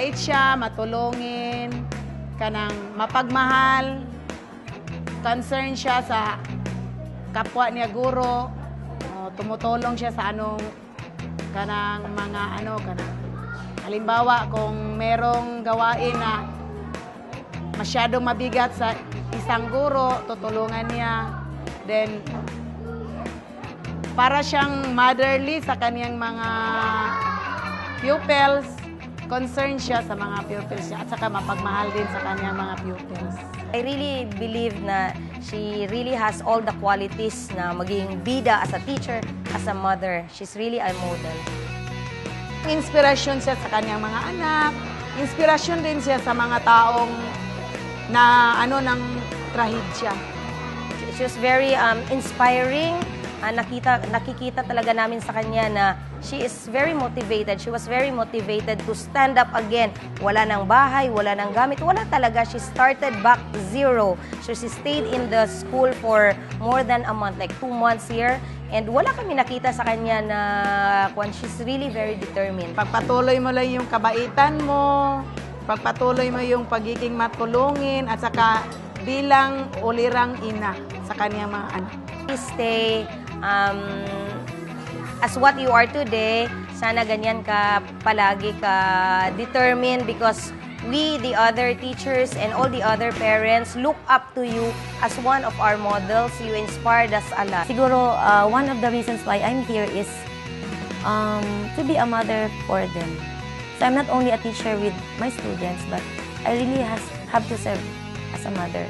mabait siya, matulungin, kanang mapagmahal, concern siya sa kapwa niya guro, tumutulong siya sa kanang mga kanang halimbawa kung merong gawain na masyadong mabigat sa isang guro, tutulungan niya. Then para siyang motherly sa kaniyang mga pupils, concerned siya sa mga pupils niya at saka mapagmahal din sa kaniyang mga pupils. I really believe na she really has all the qualities na maging bida as a teacher, as a mother. She's really a model. Inspirasyon siya sa kaniyang mga anak, inspirasyon din siya sa mga taong na ng trahedya. She was very inspiring. Nakikita talaga namin sa kanya na she is very motivated. She was very motivated to stand up again. Wala nang bahay, wala nang gamit, wala talaga. She started back zero. So she stayed in the school for more than a month, like 2 months here. And wala kami nakita sa kanya na she's really very determined. Pagpatuloy mo lang yung kabaitan mo, pagpatuloy mo yung pagiging matulungin, at saka bilang ulirang ina sa kaniyang mga anak. Please stay as what you are today. Sana ganyan ka palagi ka determined, because we, the other teachers and all the other parents, look up to you as one of our models. You inspired us a lot. Siguro, one of the reasons why I'm here is to be a mother for them. So I'm not only a teacher with my students, but I really have to serve as a mother.